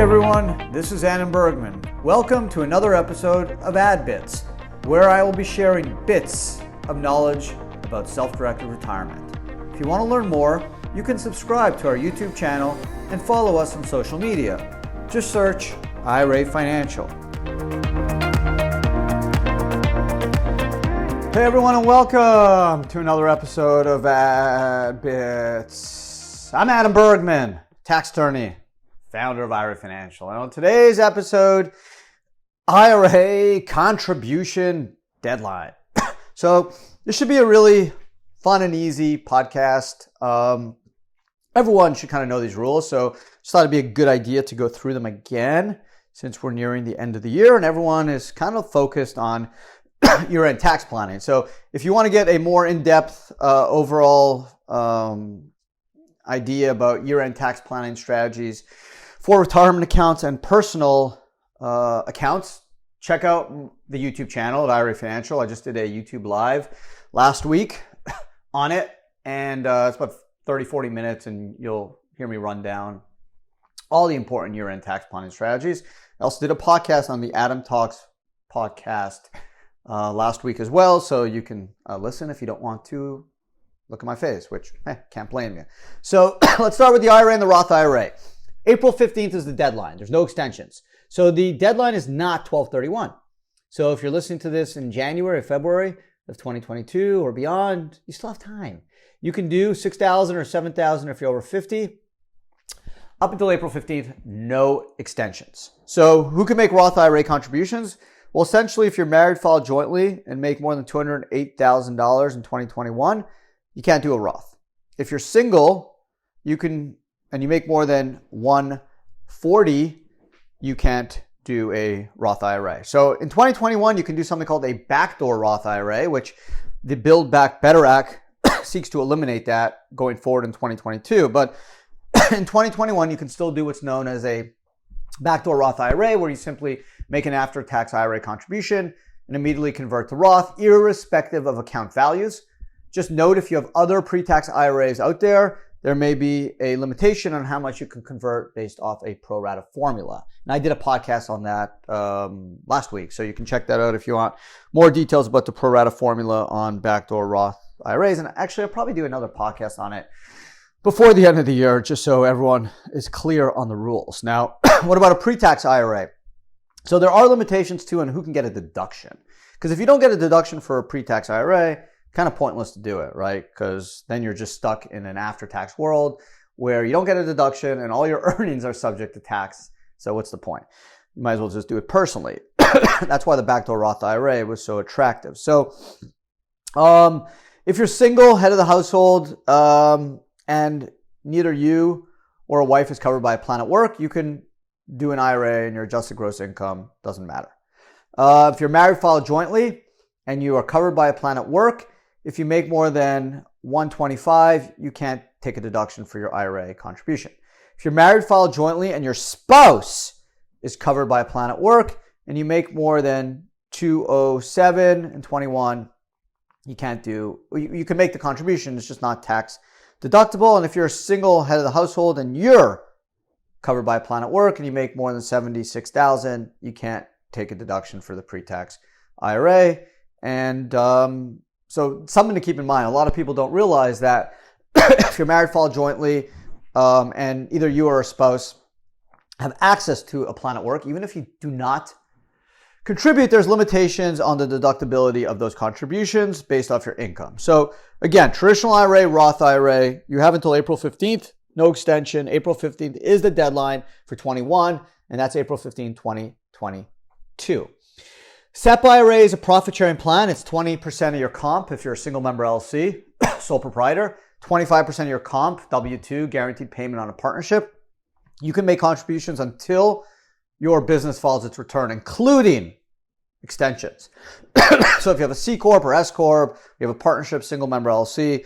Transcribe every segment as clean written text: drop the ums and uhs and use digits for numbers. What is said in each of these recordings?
Hey everyone, this is Bergman. Welcome to another episode of AdBits, where I will be sharing bits of knowledge about self-directed retirement. If you want to learn more, you can subscribe to our YouTube channel and follow us on social media. Just search IRA Financial. Hey everyone, and welcome to another episode of AdBits. I'm Bergman, tax attorney, founder of IRA Financial. And on today's episode, IRA Contribution Deadline. So this should be a really fun and easy podcast. Everyone should kind of know these rules. So just thought it'd be a good idea to go through them again since we're nearing the end of the year and everyone is kind of focused on year-end tax planning. So if you want to get a more in-depth overall idea about year-end tax planning strategies for retirement accounts and personal accounts, check out the YouTube channel at IRA Financial. I just did a YouTube live last week on it, and it's about 30-40 minutes, and you'll hear me run down all the important year-end tax planning strategies. I also did a podcast on the Adam Talks podcast last week as well, so you can listen if you don't want to look at my face, which can't blame you. So let's start with the IRA and the Roth IRA. April 15th is the deadline. There's no extensions. So the deadline is not 12/31. So if you're listening to this in January or February of 2022 or beyond, you still have time. You can do $6,000 or $7,000 if you're over 50. Up until April 15th, no extensions. So who can make Roth IRA contributions? Well, essentially, if you're married, filed jointly, and make more than $208,000 in 2021, you can't do a Roth. If you're single, you can, and you make more than $140,000, you can't do a Roth IRA. So in 2021, you can do something called a backdoor Roth IRA, which the Build Back Better Act seeks to eliminate that going forward in 2022. But in 2021, you can still do what's known as a backdoor Roth IRA, where you simply make an after-tax IRA contribution and immediately convert to Roth, irrespective of account values. Just note, if you have other pre-tax IRAs out there, there may be a limitation on how much you can convert based off a pro rata formula. And I did a podcast on that last week, so you can check that out if you want more details about the pro rata formula on backdoor Roth IRAs. And actually, I'll probably do another podcast on it before the end of the year, just so everyone is clear on the rules. Now, what about a pre-tax IRA? So there are limitations too on who can get a deduction. Because if you don't get a deduction for a pre-tax IRA, kind of pointless to do it, right? Because then you're just stuck in an after-tax world where you don't get a deduction and all your earnings are subject to tax. So what's the point? You might as well just do it personally. That's why the backdoor Roth IRA was so attractive. So if you're single, head of the household, and neither you or a wife is covered by a plan at work, you can do an IRA and your adjusted gross income doesn't matter. If you're married, filed jointly, and you are covered by a plan at work, if you make more than $125,000, you can't take a deduction for your IRA contribution. If you're married, filed jointly, and your spouse is covered by a plan at work, and you make more than $207,000 and $21,000, you can't do. You can make the contribution; it's just not tax deductible. And if you're a single head of the household and you're covered by a plan at work and you make more than $76,000, you can't take a deduction for the pre-tax IRA. And so something to keep in mind. A lot of people don't realize that if you're married, filed jointly, and either you or a spouse have access to a plan at work, even if you do not contribute, there's limitations on the deductibility of those contributions based off your income. So again, traditional IRA, Roth IRA, you have until April 15th, no extension. April 15th is the deadline for 21, and that's April 15, 2022. SEP IRA is a profit-sharing plan. It's 20% of your comp if you're a single member LLC, sole proprietor, 25% of your comp, W-2, guaranteed payment on a partnership. You can make contributions until your business files its return, including extensions. So if you have a C Corp or S Corp, you have a partnership, single member LLC,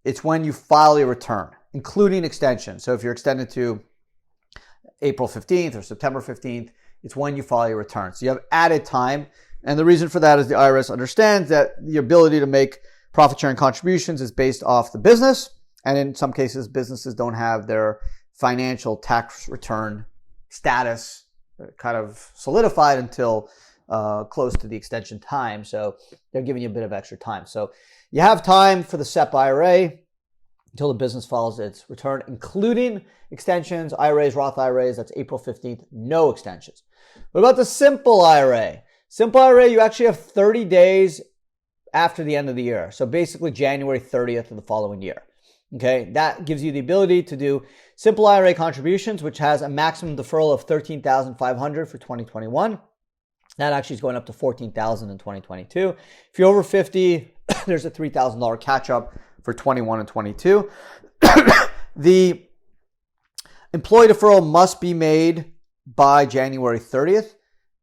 it's when you file your return, including extensions. So if you're extended to April 15th or September 15th, it's when you file your return. So you have added time. And the reason for that is the IRS understands that the ability to make profit sharing contributions is based off the business. And in some cases, businesses don't have their financial tax return status kind of solidified until close to the extension time. So they're giving you a bit of extra time. So you have time for the SEP IRA until the business files its return, including extensions, IRAs, Roth IRAs. That's April 15th, no extensions. What about the simple IRA? Simple IRA, you actually have 30 days after the end of the year. So basically January 30th of the following year. Okay, that gives you the ability to do simple IRA contributions, which has a maximum deferral of $13,500 for 2021. That actually is going up to $14,000 in 2022. If you're over 50, there's a $3,000 catch-up for 21 and 22. The employee deferral must be made by January 30th,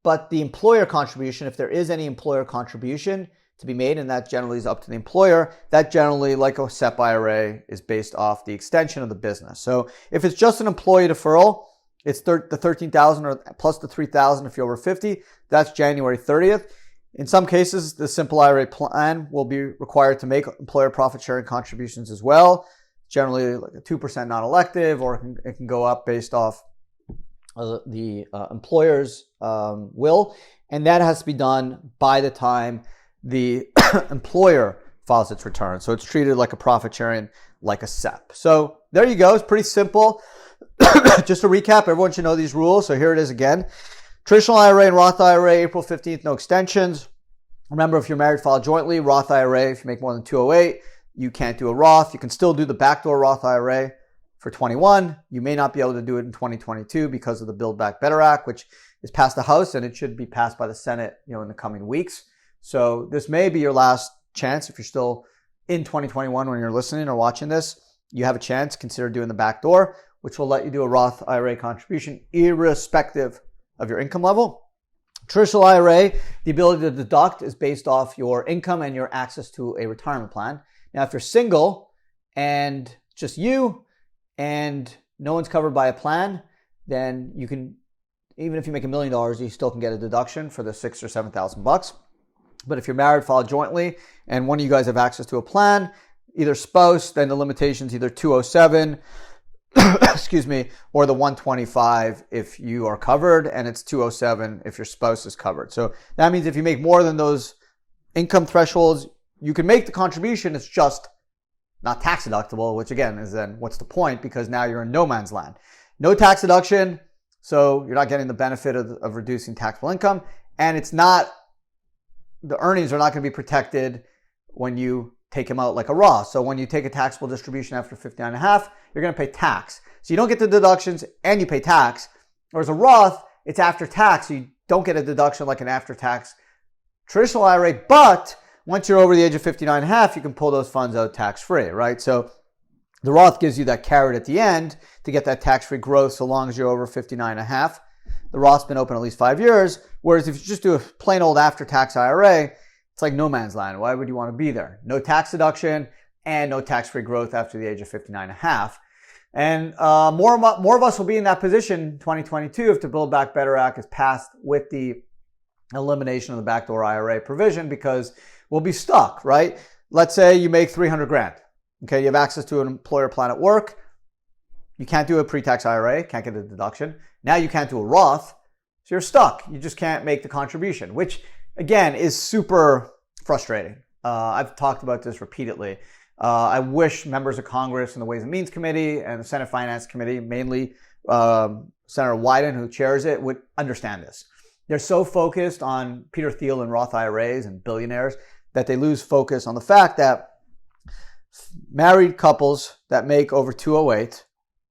but the employer contribution, if there is any employer contribution to be made, and that generally is up to the employer, that generally, like a SEP IRA, is based off the extension of the business. So if it's just an employee deferral, it's the $13,000 or plus the $3,000 if you're over 50. That's January 30th. In some cases, the simple IRA plan will be required to make employer profit sharing contributions as well. Generally, like a 2% non-elective, or it can go up based off the employer's will. And that has to be done by the time the employer files its return. So it's treated like a profit sharing, like a SEP. So there you go. It's pretty simple. Just to recap, everyone should know these rules. So here it is again. Traditional IRA and Roth IRA, April 15th, no extensions. Remember, if you're married, file jointly. Roth IRA, if you make more than 208, you can't do a Roth. You can still do the backdoor Roth IRA for 21. You may not be able to do it in 2022 because of the Build Back Better Act, which is passed the House, and it should be passed by the Senate, in the coming weeks. So this may be your last chance. If you're still in 2021 when you're listening or watching this, you have a chance. Consider doing the backdoor, which will let you do a Roth IRA contribution irrespective of your income level. Traditional IRA, the ability to deduct is based off your income and your access to a retirement plan. Now, if you're single and just you and no one's covered by a plan, then you can, even if you make $1 million, you still can get a deduction for the $6,000 or $7,000. But if you're married, file jointly, and one of you guys have access to a plan, either spouse, then the limitation's either 207, excuse me, or the 125 if you are covered, and it's 207 if your spouse is covered. So that means if you make more than those income thresholds, you can make the contribution. It's just not tax deductible, which again is then what's the point, because now you're in no man's land. No tax deduction, so you're not getting the benefit of reducing taxable income, and it's not, the earnings are not going to be protected when you take them out like a Roth. So when you take a taxable distribution after 59 and a half, you're going to pay tax. So you don't get the deductions and you pay tax. Whereas a Roth, it's after tax. So you don't get a deduction like an after-tax traditional IRA. But once you're over the age of 59 and a half, you can pull those funds out tax-free, right? So the Roth gives you that carrot at the end to get that tax-free growth so long as you're over 59 and a half. The Roth's been open at least 5 years. Whereas if you just do a plain old after-tax IRA, it's like no man's land. Why would you want to be there? No tax deduction and no tax-free growth after the age of 59 and a half. And more of us will be in that position in 2022 if the Build Back Better Act is passed with the elimination of the backdoor IRA provision, because we'll be stuck, right? Let's say you make 300 grand. Okay, you have access to an employer plan at work. You can't do a pre-tax IRA, can't get a deduction. Now you can't do a Roth, so you're stuck. You just can't make the contribution, which again is super frustrating. I've talked about this repeatedly. I wish members of Congress and the Ways and Means Committee and the Senate Finance Committee, mainly Senator Wyden, who chairs it, would understand this. They're so focused on Peter Thiel and Roth IRAs and billionaires that they lose focus on the fact that married couples that make over 208,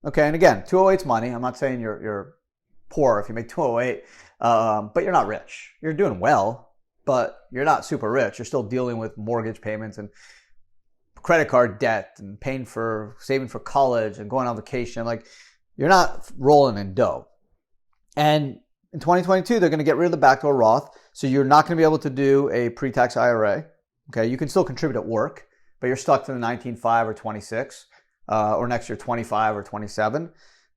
okay, and again, 208's money. I'm not saying you're poor if you make 208, but you're not rich. You're doing well, but you're not super rich. You're still dealing with mortgage payments and credit card debt and saving for college and going on vacation. Like, you're not rolling in dough. And in 2022, they're going to get rid of the backdoor Roth. So you're not going to be able to do a pre-tax IRA. Okay, you can still contribute at work, but you're stuck to the 19.5 or 26, or next year 25 or 27.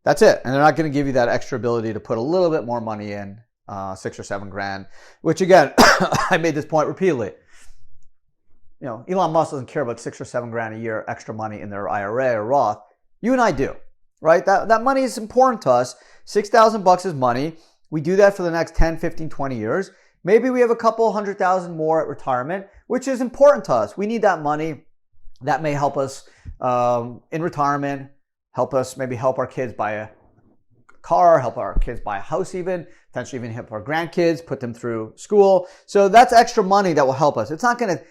That's it. And they're not going to give you that extra ability to put a little bit more money in, 6 or 7 grand, which again, I made this point repeatedly. Elon Musk doesn't care about 6 or 7 grand a year extra money in their IRA or Roth. You and I do, right? That money is important to us. $6,000 is money. We do that for the next 10, 15, 20 years. Maybe we have a couple $100,000 more at retirement, which is important to us. We need that money. That may help us in retirement, help our kids buy a car, help our kids buy a house even, potentially even help our grandkids, put them through school. So that's extra money that will help us. It's not going to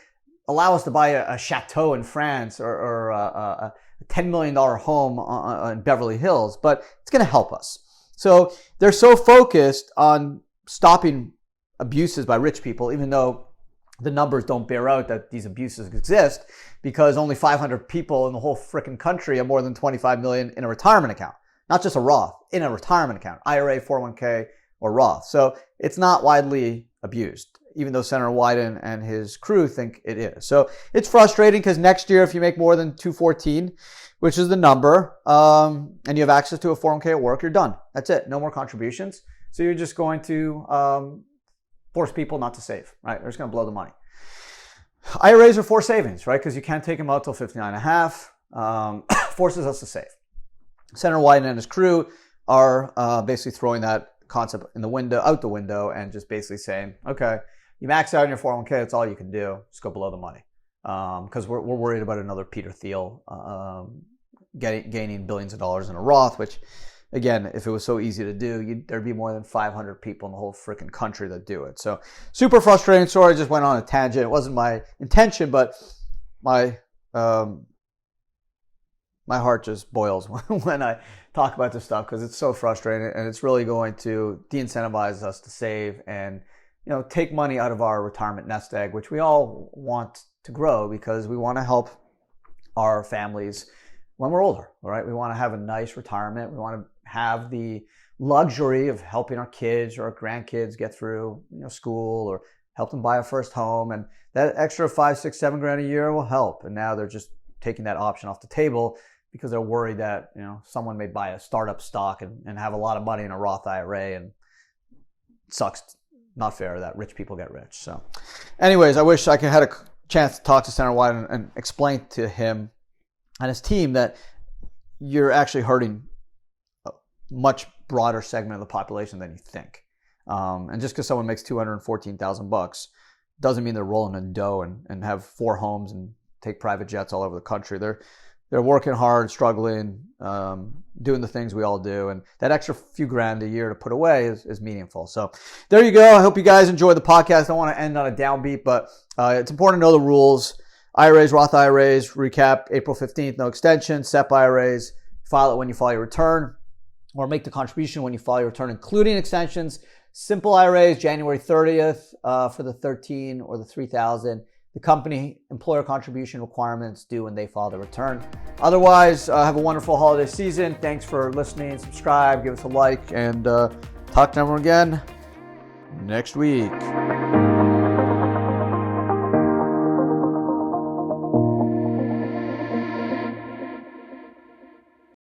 allow us to buy a chateau in France or a $10 million home in Beverly Hills, but it's going to help us. So they're so focused on stopping abuses by rich people, even though the numbers don't bear out that these abuses exist, because only 500 people in the whole freaking country have more than 25 million in a retirement account. Not just a Roth, in a retirement account, IRA, 401k, or Roth. So it's not widely abused, even though Senator Wyden and his crew think it is. So it's frustrating because next year, if you make more than 214, which is the number, and you have access to a 401k at work, you're done. That's it. No more contributions. So you're just going to force people not to save, right? They're just going to blow the money. IRAs are for savings, right? Because you can't take them out till 59 and a half. Forces us to save. Senator Wyden and his crew are basically throwing that concept out the window and just basically saying, okay, you max out in your 401k, that's all you can do. Just go below the money. Because we're worried about another Peter Thiel gaining billions of dollars in a Roth, which, again, if it was so easy to do, there'd be more than 500 people in the whole freaking country that do it. So super frustrating story. I just went on a tangent. It wasn't my intention, but my heart just boils when I talk about this stuff because it's so frustrating and it's really going to de-incentivize us to save and take money out of our retirement nest egg, which we all want to grow because we want to help our families when we're older, right? We want to have a nice retirement. We want to have the luxury of helping our kids or our grandkids get through school or help them buy a first home, and that extra $5, $6, $7 a year will help. And now they're just taking that option off the table because they're worried that someone may buy a startup stock and have a lot of money in a Roth IRA, and it sucks. Not fair that rich people get rich. So anyways, I wish I could had a chance to talk to Senator Wyden and explain to him and his team that you're actually hurting a much broader segment of the population than you think. And just because someone makes $214,000 doesn't mean they're rolling in dough and have 4 homes and take private jets all over the country. They're working hard, struggling, doing the things we all do. And that extra few grand a year to put away is meaningful. So there you go. I hope you guys enjoyed the podcast. I don't want to end on a downbeat, but it's important to know the rules. IRAs, Roth IRAs, recap April 15th, no extension. SEP IRAs, file it when you file your return, or make the contribution when you file your return, including extensions. Simple IRAs, January 30th for the 13 or the 3,000. The company employer contribution requirements due when they file the return. Otherwise, have a wonderful holiday season. Thanks for listening. Subscribe, give us a like, and talk to everyone again next week.